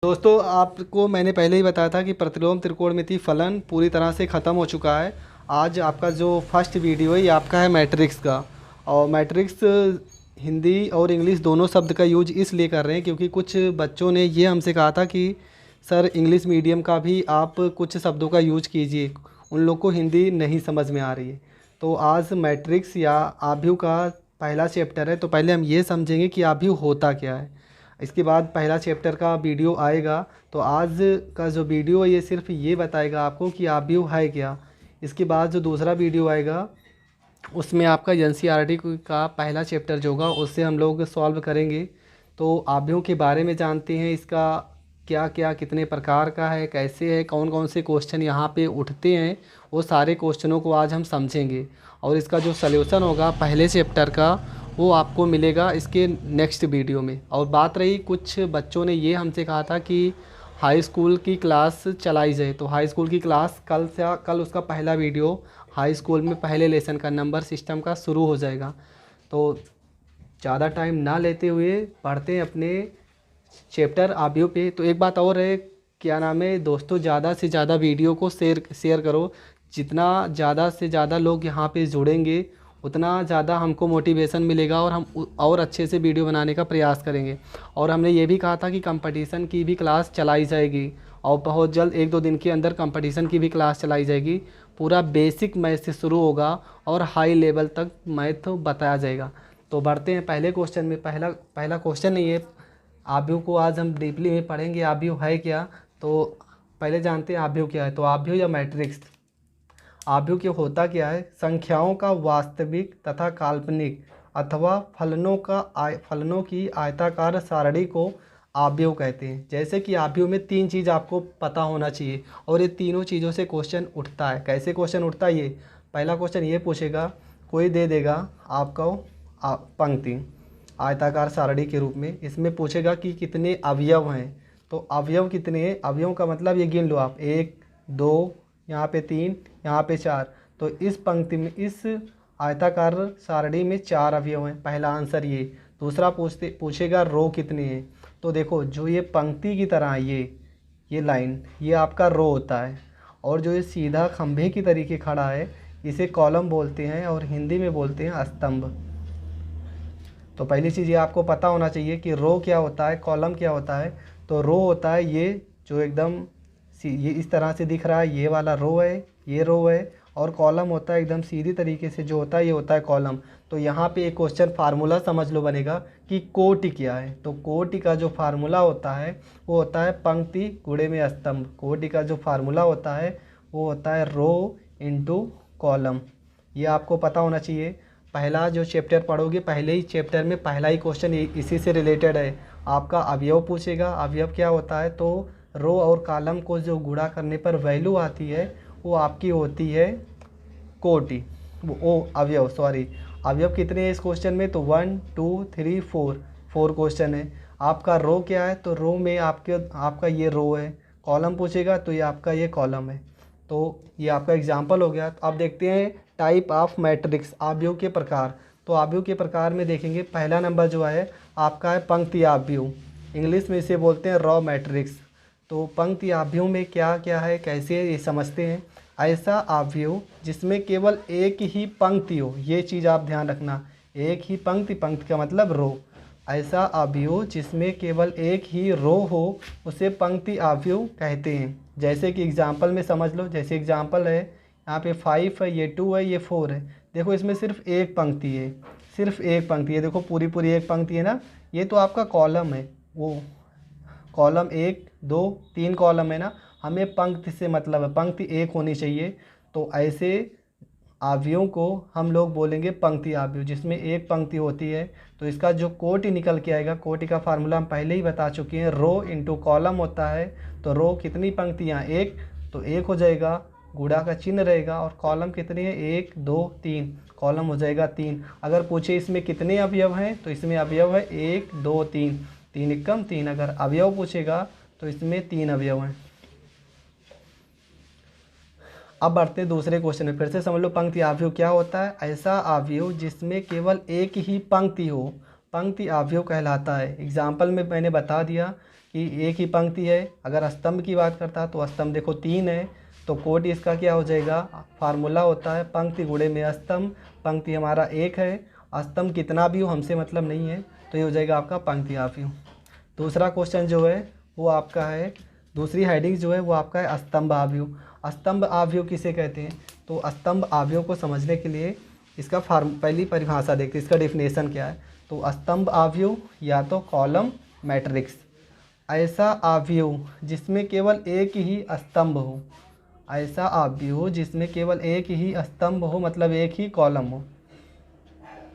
दोस्तों आपको मैंने पहले ही बताया था कि प्रतिलोम त्रिकोणमिति फलन पूरी तरह से ख़त्म हो चुका है। आज आपका जो फर्स्ट वीडियो है ये आपका है मैट्रिक्स का। और मैट्रिक्स हिंदी और इंग्लिश दोनों शब्द का यूज इसलिए कर रहे हैं क्योंकि कुछ बच्चों ने ये हमसे कहा था कि सर इंग्लिश मीडियम का भी आप कुछ शब्दों का यूज कीजिए, उन लोग को हिंदी नहीं समझ में आ रही है। तो आज मैट्रिक्स या आव्यूह का पहला चैप्टर है, तो पहले हम ये समझेंगे कि आव्यूह होता क्या है। इसके बाद पहला चैप्टर का वीडियो आएगा। तो आज का जो वीडियो है ये सिर्फ ये बताएगा आपको कि आव्यूह है क्या। इसके बाद जो दूसरा वीडियो आएगा उसमें आपका एनसीईआरटी का पहला चैप्टर जो होगा उससे हम लोग सॉल्व करेंगे। तो आव्यूह के बारे में जानते हैं, इसका क्या क्या कितने प्रकार का है, कैसे है, कौन कौन से क्वेश्चन यहाँ पे उठते हैं, वो सारे क्वेश्चनों को आज हम समझेंगे। और इसका जो सल्यूशन होगा पहले चैप्टर का वो आपको मिलेगा इसके नेक्स्ट वीडियो में। और बात रही, कुछ बच्चों ने ये हमसे कहा था कि हाई स्कूल की क्लास चलाई जाए, तो हाई स्कूल की क्लास कल उसका पहला वीडियो हाई स्कूल में पहले लेसन का नंबर सिस्टम का शुरू हो जाएगा। तो ज़्यादा टाइम ना लेते हुए पढ़ते हैं अपने चैप्टर आव्यूह पे। तो एक बात और है, क्या नाम है दोस्तों, ज़्यादा से ज़्यादा वीडियो को शेयर करो। जितना ज़्यादा से ज़्यादा लोग यहाँ पे जुड़ेंगे उतना ज़्यादा हमको मोटिवेशन मिलेगा और हम और अच्छे से वीडियो बनाने का प्रयास करेंगे। और हमने ये भी कहा था कि कंपटीशन की भी क्लास चलाई जाएगी और बहुत जल्द 1-2 दिन के अंदर कंपटीशन की भी क्लास चलाई जाएगी। पूरा बेसिक मैथ से शुरू होगा और हाई लेवल तक मैथ बताया जाएगा। तो बढ़ते हैं पहले क्वेश्चन में। पहला क्वेश्चन नहीं है, आव्यूह को आज हम डीपली में पढ़ेंगे। आव्यूह है क्या, तो पहले जानते हैं आव्यूह क्या है। तो आव्यूह या मैट्रिक्स, आव्यूह के होता क्या है, संख्याओं का वास्तविक तथा काल्पनिक अथवा फलनों की आयताकार सारणी को आव्यूह कहते हैं। जैसे कि आव्यूह में 3 चीज़ आपको पता होना चाहिए और ये तीनों चीज़ों से क्वेश्चन उठता है। कैसे क्वेश्चन उठता है ये, पहला क्वेश्चन ये पूछेगा, कोई दे देगा आपको पंक्ति आयताकार सारणी के रूप में, इसमें पूछेगा कि कितने अवयव हैं। तो अवयव कितने हैं, अवयव का मतलब ये गिन लो आप, 1 2 यहाँ पे 3 यहाँ पे 4। तो इस पंक्ति में इस आयताकार सारणी में 4 अवयव हैं, पहला आंसर ये। दूसरा पूछेगा रो कितने हैं। तो देखो जो ये पंक्ति की तरह ये लाइन ये आपका रो होता है, और जो ये सीधा खंभे की तरीके खड़ा है इसे कॉलम बोलते हैं और हिंदी में बोलते हैं स्तंभ। तो पहली चीज़ ये आपको पता होना चाहिए कि रो क्या होता है, कॉलम क्या होता है। तो रो होता है ये जो एकदम ये इस तरह से दिख रहा है, ये वाला रो है, ये रो है। और कॉलम होता है एकदम सीधी तरीके से जो होता है, ये होता है कॉलम। तो यहाँ पे एक क्वेश्चन फार्मूला समझ लो बनेगा कि कोटि क्या है। तो कोटि का जो फार्मूला होता है वो होता है पंक्ति गुणे में स्तंभ। कोटि का जो फार्मूला होता है वो होता है रो इंटू कॉलम। ये आपको पता होना चाहिए। पहला जो चैप्टर पढ़ोगे, पहले ही चैप्टर में पहला ही क्वेश्चन इसी से रिलेटेड है। आपका अवयव पूछेगा, अवयव क्या होता है। तो रो और कॉलम को जो गुणा करने पर वैल्यू आती है वो आपकी होती है कोटि, अवयव अवयव कितने हैं इस क्वेश्चन में, तो 1 2 3 4 क्वेश्चन है। आपका रो क्या है, तो रो में आपका ये रो है। कॉलम पूछेगा तो ये आपका ये कॉलम है। तो ये आपका एग्जाम्पल हो गया। तो अब देखते हैं टाइप ऑफ मैट्रिक्स, आव्यूह के प्रकार। तो आव्यूह के प्रकार में देखेंगे, पहला नंबर जो है आपका है पंक्ति आव्यूह, इंग्लिश में इसे बोलते हैं रॉ मैट्रिक्स। तो पंक्ति आव्यूह में क्या क्या है, कैसे ये समझते हैं। ऐसा आव्यूह जिसमें केवल एक ही पंक्ति हो, ये चीज़ आप ध्यान रखना, एक ही पंक्ति, पंक्ति का मतलब रो। ऐसा आव्यूह जिसमें केवल एक ही रो हो उसे पंक्ति आव्यूह कहते हैं। जैसे कि एग्जाम्पल में समझ लो, जैसे एग्जाम्पल है यहाँ पे 5 है, ये 2 है, ये 4 है। देखो इसमें सिर्फ एक पंक्ति है, सिर्फ एक पंक्ति है। देखो पूरी पूरी एक पंक्ति है ना, ये तो आपका कॉलम है। वो कॉलम 1 2 3 कॉलम है ना, हमें पंक्ति से मतलब है, पंक्ति एक होनी चाहिए। तो ऐसे आव्यूहों को हम लोग बोलेंगे पंक्ति आव्यूह, जिसमें एक पंक्ति होती है। तो इसका जो कोटि निकल के आएगा, कोटि का फार्मूला हम पहले ही बता चुके हैं, रो इंटू कॉलम होता है। तो रो कितनी पंक्तियाँ, एक, तो एक हो जाएगा, गुणा का चिन्ह रहेगा। और कॉलम कितने हैं, 1 2 3, कॉलम हो जाएगा 3। अगर पूछे इसमें कितने अवयव हैं, तो इसमें अवयव है 1 2 3, 3 एकम 3। अगर अवयव पूछेगा तो इसमें 3 अवयव हैं। अब बढ़ते हैं दूसरे क्वेश्चन में, फिर से समझ लो पंक्ति आव्यूह क्या होता है। ऐसा आव्यूह जिसमें केवल एक ही पंक्ति हो, पंक्ति आव्यूह कहलाता है। एग्जाम्पल में मैंने बता दिया कि एक ही पंक्ति है। अगर स्तंभ की बात करता तो स्तंभ देखो 3 है, तो कोटि इसका क्या हो जाएगा, फार्मूला होता है पंक्ति गुणे में स्तंभ। पंक्ति हमारा 1 है, स्तंभ कितना भी हो हमसे मतलब नहीं है, तो ये हो जाएगा आपका पंक्ति आव्यूह। दूसरा क्वेश्चन जो है वो आपका है, दूसरी हेडिंग जो है वो आपका है स्तंभ आव्यूह। स्तंभ आव्यूह किसे कहते हैं, तो स्तंभ आव्यूह को समझने के लिए इसका पहली परिभाषा देखते हैं, इसका डेफिनेशन क्या है। तो स्तंभ आव्यूह या तो कॉलम मैट्रिक्स, ऐसा आव्यूह जिसमें केवल एक ही स्तंभ हो, ऐसा आव्यूह जिसमें केवल एक ही स्तंभ हो, मतलब एक ही कॉलम हो,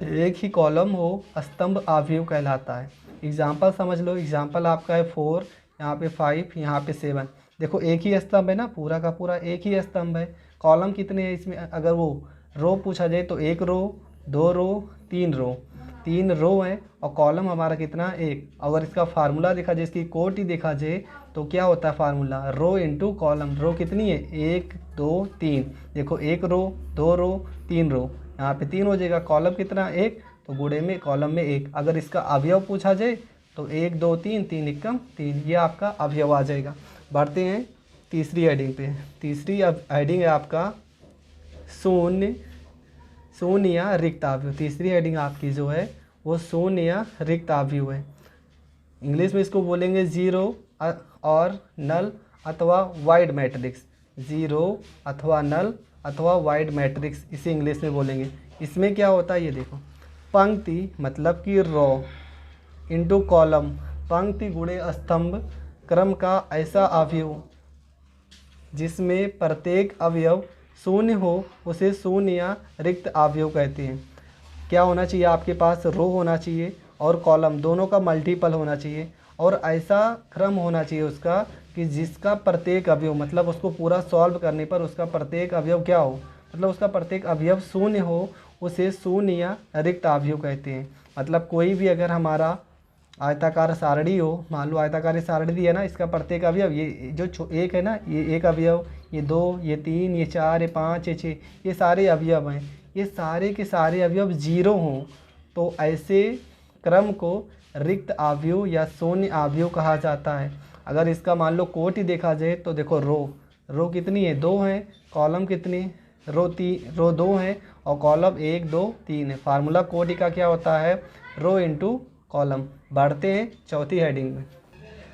एक ही कॉलम हो, स्तंभ आव्यूह कहलाता है। एग्जाम्पल समझ लो, एग्जाम्पल आपका है 4, यहाँ पे 5, यहाँ पे 7। देखो एक ही स्तंभ है ना, पूरा का पूरा एक ही स्तंभ है। कॉलम कितने हैं इसमें, अगर वो रो पूछा जाए तो 1 रो, 2 रो, 3 रो, 3 रो है, और कॉलम हमारा कितना 1। अगर इसका फार्मूला देखा जाए, इसकी कोटि देखा जाए तो क्या होता है फार्मूला, रो इंटू कॉलम। रो कितनी है 1 2 3, देखो 1 रो, 2 रो, 3 रो, यहाँ पे 3 हो जाएगा। कॉलम कितना 1, तो गुणे में कॉलम में 1। अगर इसका अवयव पूछा जाए तो 1 2 3, 3 एकम 3, ये आपका अवयव आ जाएगा। बढ़ते हैं तीसरी हेडिंग पे। तीसरी हेडिंग है आपका शून्य, शून्य या रिक्त आव्यूह। तीसरी हेडिंग आपकी जो है वो शून्य या रिक्त आव्यूह है। इंग्लिश में इसको बोलेंगे जीरो और नल अथवा वाइड मैट्रिक्स। जीरो अथवा नल अथवा वाइड मैट्रिक्स, इसे इंग्लिश में बोलेंगे। इसमें क्या होता है ये देखो, पंक्ति मतलब कि रो इंटू कॉलम, पंक्ति गुणे स्तंभ क्रम का ऐसा अवयव जिसमें प्रत्येक अवयव शून्य हो, उसे शून्य या रिक्त अवयव कहते हैं। क्या होना चाहिए आपके पास, रो होना चाहिए और कॉलम, दोनों का मल्टीपल होना चाहिए, और ऐसा क्रम होना चाहिए उसका कि जिसका प्रत्येक अवयव, मतलब उसको पूरा सॉल्व करने पर उसका प्रत्येक अवयव क्या हो, मतलब उसका प्रत्येक अवयव शून्य हो, उसे शून्य या रिक्त अवयव कहते हैं। मतलब कोई भी अगर हमारा आयताकार सारणी हो, मान लो आयताकार सारणी दी है ना, इसका प्रत्येक अवयव ये जो एक है ना, ये एक अवयव, ये 2, ये 3, ये 4, ये 5, ये 6, ये सारे अवयव हैं, ये सारे के सारे अवयव जीरो हों, तो ऐसे क्रम को रिक्त अवयव या शून्य अवयव कहा जाता है। अगर इसका मान लो कोटि देखा जाए तो देखो रो कितनी है 2 है, कॉलम कितनी, रो 2 है और कॉलम 1 2 3 है। फार्मूला कोटि का क्या होता है, रो इंटू कॉलम। बढ़ते हैं चौथी हेडिंग में।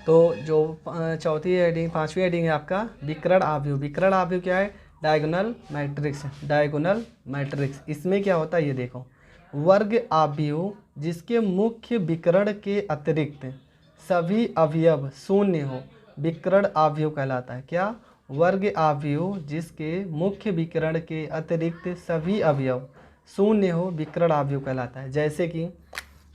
तो जो चौथी हेडिंग, पांचवी हेडिंग है आपका विकर्ण अवयव। विकर्ण अवयव क्या है, डायगोनल मैट्रिक्स। डायगोनल मैट्रिक्स इसमें क्या होता है ये देखो, वर्ग अवयव जिसके मुख्य विकर्ण के अतिरिक्त सभी अवयव शून्य हो, विकर्ण अवयव कहलाता है। क्या, वर्ग अवयव जिसके मुख्य विकर्ण के अतिरिक्त सभी अवयव शून्य हो, विकर्ण अवयव कहलाता है। जैसे कि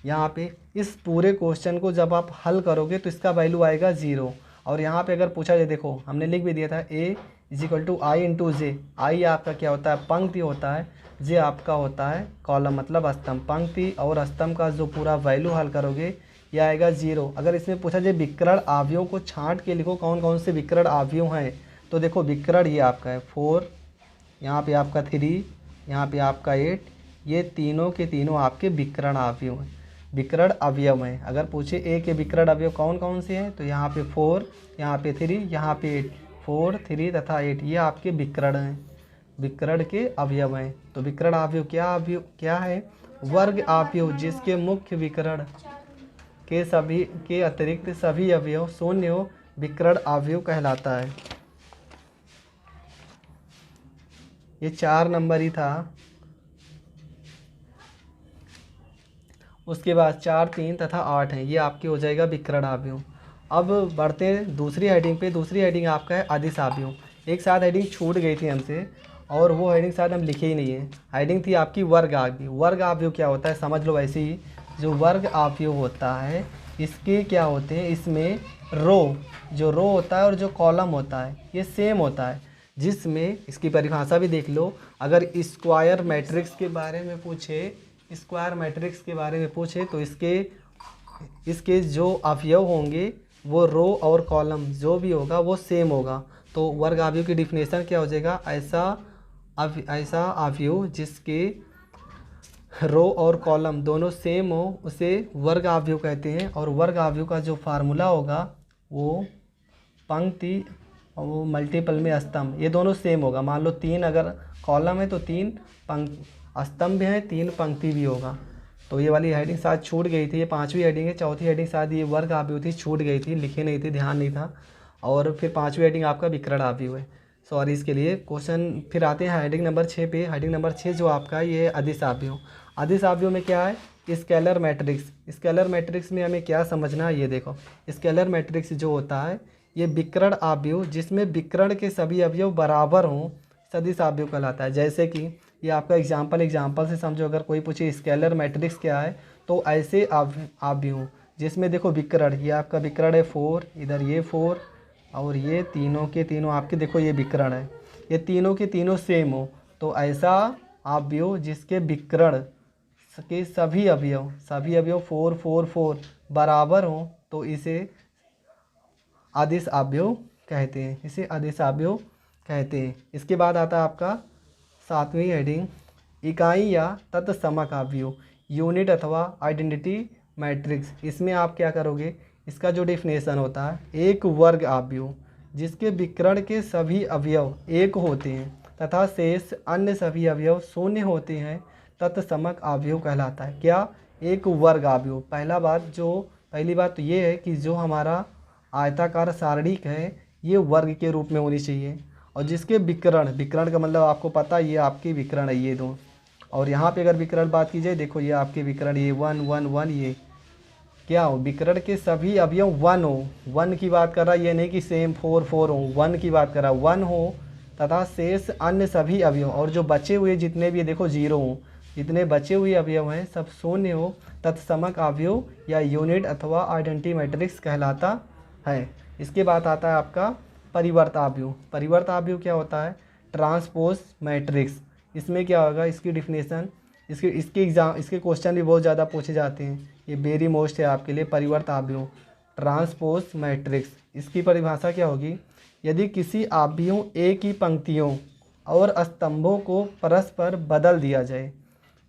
यहाँ पे इस पूरे क्वेश्चन को जब आप हल करोगे तो इसका वैल्यू आएगा 0, और यहाँ पे अगर पूछा जाए, देखो हमने लिख भी दिया था a = i इंटू जे। आई आपका क्या होता है, पंक्ति होता है, जे आपका होता है कॉलम मतलब स्तंभ। पंक्ति और स्तंभ का जो पूरा वैल्यू हल करोगे ये आएगा 0। अगर इसमें पूछा जाए विकर्ण अवयव को छांट के लिखो कौन कौन से विकर्ण अवयव हैं, तो देखो विकर्ण ये आपका है 4, यहाँ पे आपका 3, यहाँ पे आपका 8, ये तीनों के तीनों आपके विकर्ण अवयव हैं, विकर्ण अवयव हैं। अगर पूछे ए के विकर्ण अवयव कौन कौन से हैं, तो यहाँ पे 4, यहाँ पे 3, यहाँ पे 8, 4 3 तथा 8, ये आपके विकर्ण हैं, विकर्ण के अवयव हैं। तो विकर्ण अवयव क्या है, वर्ग अवयव जिसके मुख्य विकर्ण के अतिरिक्त सभी अवयव शून्य हो, विकर्ण अवयव कहलाता है। ये 4 नंबर ही था। उसके बाद 4 3 तथा 8 हैं, ये आपके हो जाएगा विकर्ण अवयव। अब बढ़ते हैं दूसरी हेडिंग पे। दूसरी हेडिंग आपका है अदिश अवयव। एक साथ हेडिंग छूट गई थी हमसे, और वो हेडिंग शायद हम लिखे ही नहीं है। हेडिंग थी आपकी वर्ग अवयव। वर्ग अवयव क्या होता है समझ लो। ऐसे ही जो वर्ग अवयव होता है इसके क्या होते हैं, इसमें जो रो होता है और जो कॉलम होता है ये सेम होता है, जिसमें इसकी परिभाषा भी देख लो। अगर स्क्वायर मैट्रिक्स के बारे में पूछे, स्क्वायर मैट्रिक्स के बारे में पूछे तो इसके जो अवयव होंगे वो रो और कॉलम जो भी होगा वो सेम होगा। तो वर्ग अवयव की डिफिनेशन क्या हो जाएगा, ऐसा अवयव जिसके रो और कॉलम दोनों सेम हो उसे वर्ग अवयव कहते हैं। और वर्ग अवयव का जो फार्मूला होगा वो पंक्ति और वो मल्टीपल में स्तंभ, ये दोनों सेम होगा। मान लो 3 अगर कॉलम है तो 3 स्तंभ हैं, 3 पंक्ति भी होगा। तो ये वाली हेडिंग शायद छूट गई थी, ये 5वीं हेडिंग है। चौथी हेडिंग शायद ये वर्ग आव्यूह थी, छूट गई थी, लिखी नहीं थी, ध्यान नहीं था। और फिर 5वीं हेडिंग आपका विकर्ण आव्यूह है। सॉरी इसके लिए। क्वेश्चन फिर आते हैं हेडिंग नंबर 6 पे। हेडिंग नंबर 6 जो आपका ये है अदिश आव्यूह। अदिश आव्यूह में क्या है? Scalar matrix. स्केलर मैट्रिक्स में हमें क्या समझना है, ये देखो। स्केलर मैट्रिक्स जो होता है ये विकर्ण आव्यूह जिसमें विकर्ण के सभी अवयव बराबर हों, सदिश आव्यूह कहलाता है। जैसे कि ये आपका एग्जाम्पल से समझो। अगर कोई पूछे स्केलर मैट्रिक्स क्या है, तो ऐसे आव्यूह जिसमें देखो विकर्ण, ये आपका विकर्ण है 4, इधर ये 4 और ये तीनों के तीनों आपके देखो ये विकर्ण है, ये तीनों के तीनों सेम हो, तो ऐसा आव्यूह जिसके विकर्ण के सभी अवयव 4 4 4 बराबर हों, तो इसे अदिश आव्यूह कहते हैं, इसे अदिश आव्यूह कहते हैं। इसके बाद आता है आपका 7वीं हेडिंग, इकाई या तत्समक आव्यूह, यूनिट अथवा आइडेंटिटी मैट्रिक्स। इसमें आप क्या करोगे, इसका जो डेफिनेशन होता है, एक वर्ग आव्यूह जिसके विकर्ण के सभी अवयव 1 होते हैं तथा शेष अन्य सभी अवयव 0 होते हैं, तत्समक आव्यूह कहलाता है। क्या? एक वर्ग आव्यूह। पहली बात तो ये है कि जो हमारा आयताकार सारणिक है ये वर्ग के रूप में होनी चाहिए, और जिसके विकर्ण का मतलब आपको पता है, ये आपके विकर्ण है ये दो। और यहाँ पे अगर विकर्ण बात की जाए, देखो ये आपके विकर्ण, ये 1 1 1, ये क्या हो, विकर्ण के सभी अवयव 1 हो। 1 की बात कर रहा है, ये नहीं कि सेम 4 4 हो, 1 की बात कर रहा है, 1 हो तथा शेष अन्य सभी अवयव, और जो बचे हुए जितने भी देखो 0 हो, जितने बचे हुए अवयव हैं सब 0 हो, तत्समक आव्यूह या यूनिट अथवा आइडेंटिटी मैट्रिक्स कहलाता है। इसके बाद आता है आपका परिवर्त आव्यूह। परिवर्त आव्यूह क्या होता है? Transpose matrix. इसमें क्या होगा, इसकी डिफिनेशन, इसके क्वेश्चन भी बहुत ज़्यादा पूछे जाते हैं, ये वेरी मोस्ट है आपके लिए। परिवर्त आव्यूह ट्रांसपोज मैट्रिक्स, इसकी परिभाषा क्या होगी? यदि किसी आव्यूह ए की पंक्तियों और स्तंभों को परस्पर बदल दिया जाए।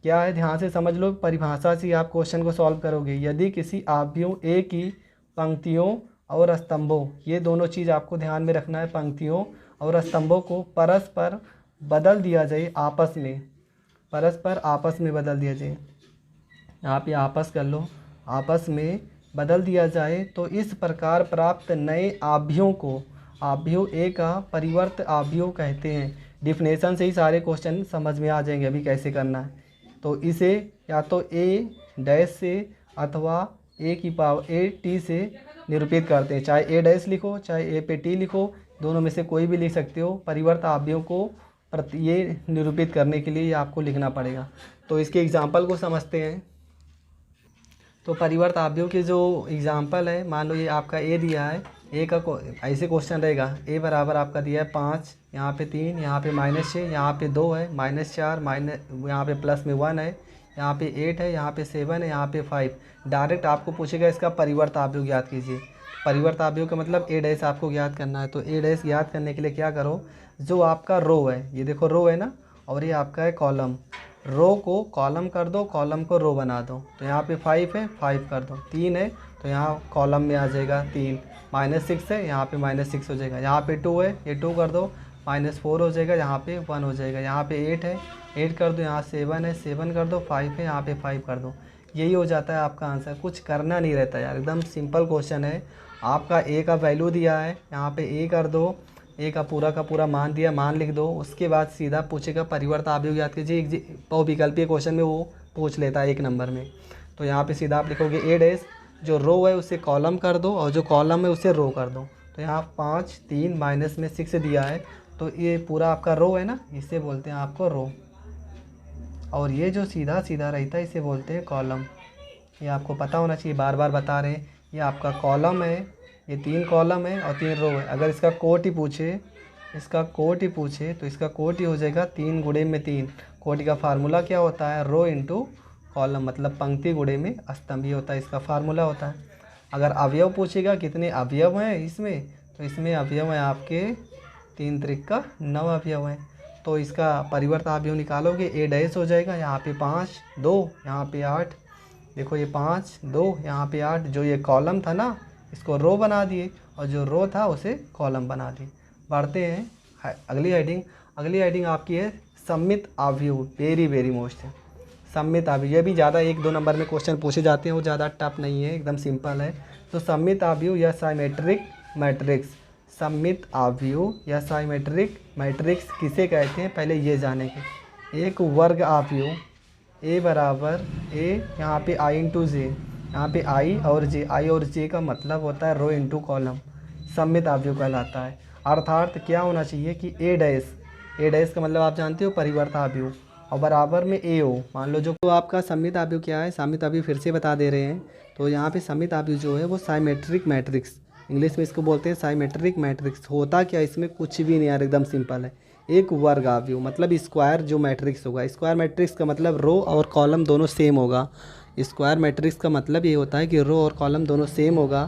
क्या है, ध्यान से समझ लो, परिभाषा से आप क्वेश्चन को सॉल्व करोगे। यदि किसी आव्यूह ए की पंक्तियों और स्तंभों, ये दोनों चीज़ आपको ध्यान में रखना है, पंक्तियों और स्तंभों को परस्पर बदल दिया जाए, परस्पर आपस में बदल दिया जाए। आप ये आपस कर लो, आपस में बदल दिया जाए, तो इस प्रकार प्राप्त नए आव्यूह को आव्यूह ए का परिवर्त आव्यूह कहते हैं। डिफिनेशन से ही सारे क्वेश्चन समझ में आ जाएंगे अभी कैसे करना है। तो इसे या तो ए डैश से अथवा ए की पावर ए टी से निरूपित करते हैं। चाहे ए डैश लिखो, चाहे ए पे टी लिखो, दोनों में से कोई भी लिख सकते हो। परिवर्त आव्यूह को ये निरूपित करने के लिए ये आपको लिखना पड़ेगा। तो इसके एग्जाम्पल को समझते हैं। तो परिवर्त आव्यूह के जो एग्जाम्पल है, मान लो ये आपका ए दिया है, ए का ऐसे क्वेश्चन रहेगा, ए बराबर आपका दिया है 5, यहाँ पे 3, यहाँ पे -6, यहाँ पे 2 है, -4, यहाँ पे प्लस में 1 है, यहाँ पे 8 है, यहाँ पे 7 है, यहाँ पे 5। डायरेक्ट आपको पूछेगा इसका परिवर्त आव्यूह ज्ञात कीजिए। परिवर्त आव्यूह का मतलब ए डैश आपको ज्ञात करना है। तो ए डैश ज्ञात करने के लिए क्या करो, जो आपका रो है, ये देखो रो है ना, और ये आपका है कॉलम, रो को कॉलम कर दो, कॉलम को रो बना दो। तो यहाँ पे 5 है, 5 कर दो, 3 है तो यहाँ कॉलम में आ जाएगा 3, -6 है, यहाँ पे -6 हो जाएगा, यहाँ पे 2 है, ये 2 कर दो, -4 हो जाएगा, यहाँ पे 1 हो जाएगा, यहाँ पे 8 है, 8 कर दो, यहाँ 7 है, 7 कर दो, 5 है, यहाँ पे 5 कर दो। यही हो जाता है आपका आंसर। कुछ करना नहीं रहता यार, एकदम सिंपल क्वेश्चन है। आपका ए का वैल्यू दिया है, यहाँ पे ए कर दो, ए का पूरा मान दिया, मान लिख दो। उसके बाद सीधा पूछेगा परिवर्त आव्यूह ज्ञात कीजिए। बहुविकल्पीय क्वेश्चन में वो पूछ लेता है 1 नंबर में। तो यहाँ पे सीधा आप लिखोगे ए डैश, जो रो है उसे कॉलम कर दो और जो कॉलम है उसे रो कर दो। तो यहाँ 5 3 माइनस में 6 दिया है, तो ये पूरा आपका रो है ना, इसे बोलते हैं आपको रो। और ये जो सीधा सीधा रहता है इसे बोलते हैं कॉलम। ये आपको पता होना चाहिए, बार बार बता रहे हैं। ये आपका कॉलम है, ये 3 कॉलम है और 3 रो है। अगर इसका कोटि पूछे, तो इसका कोटि हो जाएगा 3 गुणे में 3। कोटि का फार्मूला क्या होता है, रो इंटू कॉलम, मतलब पंक्ति गुणे में स्तंभ, ये होता है इसका फार्मूला होता है। अगर अवयव पूछेगा कितने अवयव हैं इसमें, तो इसमें अवयव हैं आपके 3 त्रिक का 9 अवयव हैं। तो इसका परिवर्त आव्यूह निकालोगे, ए डैश हो जाएगा, यहाँ पे 5 2, यहाँ पे 8, देखो ये 5 2, यहाँ पे 8, जो ये कॉलम था ना, इसको रो बना दिए और जो रो था उसे कॉलम बना दिए। बढ़ते हैं अगली हेडिंग। अगली हेडिंग आपकी है सममित अवयव, वेरी वेरी मोस्ट है सममित अवयव। ये भी ज़्यादा 1-2 नंबर में क्वेश्चन पूछे जाते हैं, वो ज़्यादा टफ नहीं है, एकदम सिंपल है। तो सममित अवयव या साइमेट्रिक मैट्रिक्स, सममित अवयव या साइमेट्रिक मैट्रिक्स किसे कहते हैं पहले ये जानेंगे। एक वर्ग अवयव ए बराबर ए, यहाँ पे आई इंटू जे, यहाँ पे आई और जे का मतलब होता है रो इंटू कॉलम, सममित अवयव कहलाता है। अर्थात क्या होना चाहिए कि ए डैश का मतलब आप जानते हो परिवर्त अवयव, और बराबर में ए हो। मान लो जो आपका सममित अवयव क्या है, सममित अवयव फिर से बता दे रहे हैं। तो यहाँ पे सममित अवयव जो है वो साइमेट्रिक मैट्रिक्स, इंग्लिश में इसको बोलते हैं साइमेट्रिक मैट्रिक्स। होता क्या, इसमें कुछ भी नहीं यार, एकदम सिंपल है। एक वर्ग अवयव मतलब स्क्वायर जो मैट्रिक्स होगा, स्क्वायर मैट्रिक्स का मतलब रो और कॉलम दोनों सेम होगा। स्क्वायर मैट्रिक्स का मतलब ये होता है कि रो और कॉलम दोनों सेम होगा,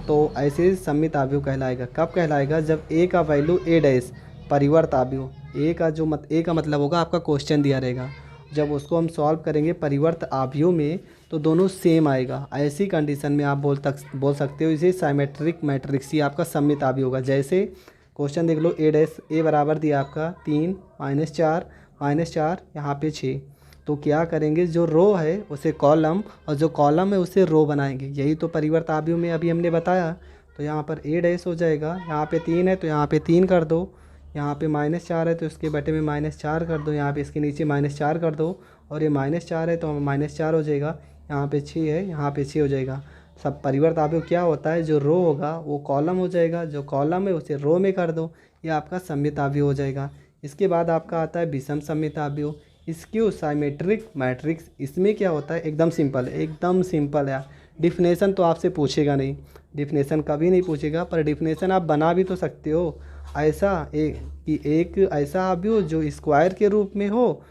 तो ऐसे सममित अवयव कहलाएगा। कब कहलाएगा, जब ए का वैल्यू ए डैश परिवर्त अवयव, ए का मतलब होगा आपका क्वेश्चन दिया रहेगा, जब उसको हम सॉल्व करेंगे परिवर्त अवयव में तो दोनों सेम आएगा। ऐसी कंडीशन में आप बोल सकते हो इसे साइमेट्रिक मैट्रिक्स, ये आपका सममित अवयव होगा। जैसे क्वेश्चन देख लो, ए डैश ए बराबर दिया आपका 3 -4 यहाँ पे 6। तो क्या करेंगे, जो रो है उसे कॉलम और जो कॉलम है उसे रो बनाएंगे। यही तो परिवर्त अवयव में अभी हमने बताया। तो यहाँ पर ए डैश हो जाएगा, यहाँ पे 3 है तो यहाँ पे 3 कर दो, यहाँ पे -4 है तो इसके बटे में -4 कर दो, यहाँ पे इसके नीचे -4 कर दो, और ये -4 है तो -4 हो जाएगा, यहाँ पे 6 है यहाँ पे 6 हो जाएगा। सब परिवर्त अवयव क्या होता है, जो रो होगा वो कॉलम हो जाएगा, जो कॉलम है उसे रो में कर दो, ये आपका सममित अवयव हो जाएगा। इसके बाद आपका आता है विषम सममित अवयव, स्क्यू साइमेट्रिक मैट्रिक्स। इसमें क्या होता है, एकदम सिंपल है, एकदम सिंपल है। डिफिनेशन तो आपसे पूछेगा नहीं, डिफिनेशन कभी नहीं पूछेगा, पर डिफिनेशन आप बना भी तो सकते हो। ऐसा एक ऐसा अवयव जो स्क्वायर के रूप में हो,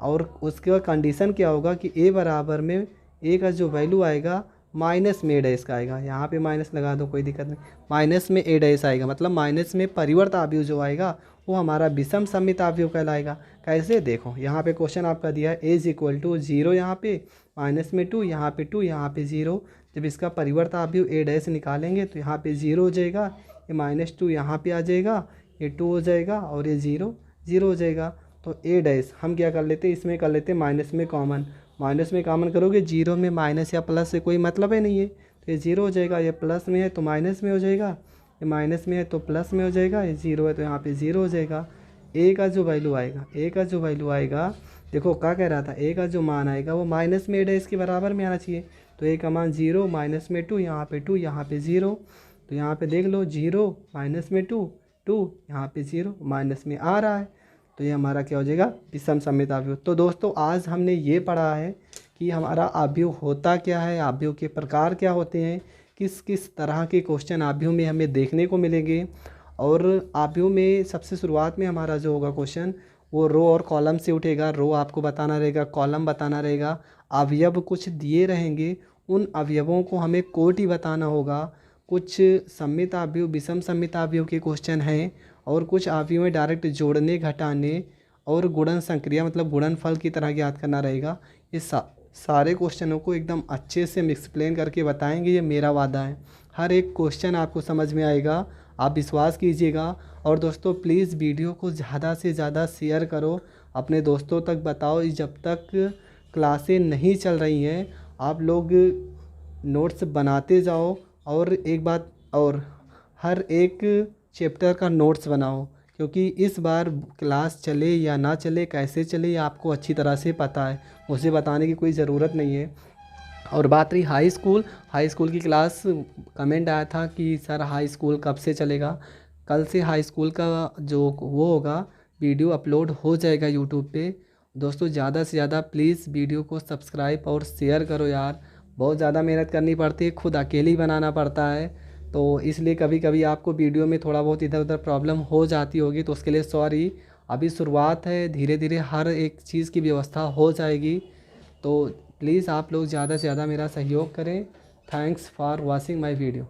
और उसके कंडीशन क्या होगा कि ए बराबर में ए का जो वैल्यू आएगा माइनस में ए डैश का आएगा, यहाँ पे माइनस लगा दो कोई दिक्कत नहीं, माइनस में ए डैश आएगा, मतलब माइनस में परिवर्त अवयव जो आएगा वो हमारा विषम सममित अवयव कहलाएगा। कैसे, देखो यहाँ पे क्वेश्चन आपका दिया है ए इक्वल टू 0, यहाँ पे -2, यहाँ पे 2, यहाँ पे 0। जब इसका परिवर्त अवयव ए डैश निकालेंगे तो यहाँ पे 0 हो जाएगा, ये -2 यहाँ पे आ जाएगा, ये 2 हो जाएगा, और ये 0 हो जाएगा। तो ए डैश हम क्या कर लेते, इसमें कर लेते माइनस में कॉमन करोगे, 0 में माइनस या प्लस से कोई मतलब ही नहीं है, तो ये 0 हो जाएगा। ये प्लस में है तो माइनस में हो जाएगा, ये माइनस में है तो प्लस में हो जाएगा, ये 0 है तो यहाँ पे 0 हो जाएगा। ए का जो वैल्यू आएगा, देखो क्या कह रहा था, ए का जो मान आएगा वो माइनस में ए डैश के बराबर में आना चाहिए। तो ए का मान 0, माइनस में 2, यहाँ पे 2, यहाँ पे 0। तो यहाँ पे देख लो 0 माइनस में 2, यहाँ पे 0 माइनस में आ रहा है, तो ये हमारा क्या हो जाएगा, विषम सममित अवयव। तो दोस्तों आज हमने ये पढ़ा है कि हमारा अवयव होता क्या है, अवयव के प्रकार क्या होते हैं, किस किस तरह के क्वेश्चन अवयव में हमें देखने को मिलेंगे। और अवयव में सबसे शुरुआत में हमारा जो होगा क्वेश्चन वो रो और कॉलम से उठेगा। रो आपको बताना रहेगा, कॉलम बताना रहेगा, अवयव कुछ दिए रहेंगे, उन अवयवों को हमें कोटि बताना होगा। कुछ सममित अवयव विषम सममित अवयव के क्वेश्चन हैं, और कुछ अवयव में डायरेक्ट जोड़ने घटाने और गुणन संक्रिया मतलब गुणनफल की तरह ज्ञात करना रहेगा। ये सारे क्वेश्चनों को एकदम अच्छे से हम एक्सप्लेन करके बताएंगे, ये मेरा वादा है। हर एक क्वेश्चन आपको समझ में आएगा, आप विश्वास कीजिएगा। और दोस्तों प्लीज़ वीडियो को ज़्यादा से ज़्यादा शेयर करो, अपने दोस्तों तक बताओ। जब तक क्लासें नहीं चल रही हैं आप लोग नोट्स बनाते जाओ, और एक बात और, हर एक चैप्टर का नोट्स बनाओ, क्योंकि इस बार क्लास चले या ना चले, कैसे चले ये आपको अच्छी तरह से पता है, मुझे बताने की कोई ज़रूरत नहीं है। और बात रही हाई स्कूल की क्लास, कमेंट आया था कि सर हाई स्कूल कब से चलेगा। कल से हाई स्कूल का जो वो होगा वीडियो अपलोड हो जाएगा यूट्यूब पे। दोस्तों ज़्यादा से ज़्यादा प्लीज़ वीडियो को सब्सक्राइब और शेयर करो यार, बहुत ज़्यादा मेहनत करनी पड़ती है, खुद अकेले ही बनाना पड़ता है, तो इसलिए कभी कभी आपको वीडियो में थोड़ा बहुत इधर उधर प्रॉब्लम हो जाती होगी, तो उसके लिए सॉरी। अभी शुरुआत है, धीरे धीरे हर एक चीज़ की व्यवस्था हो जाएगी। तो प्लीज़ आप लोग ज़्यादा से ज़्यादा मेरा सहयोग करें। Thanks for watching my video.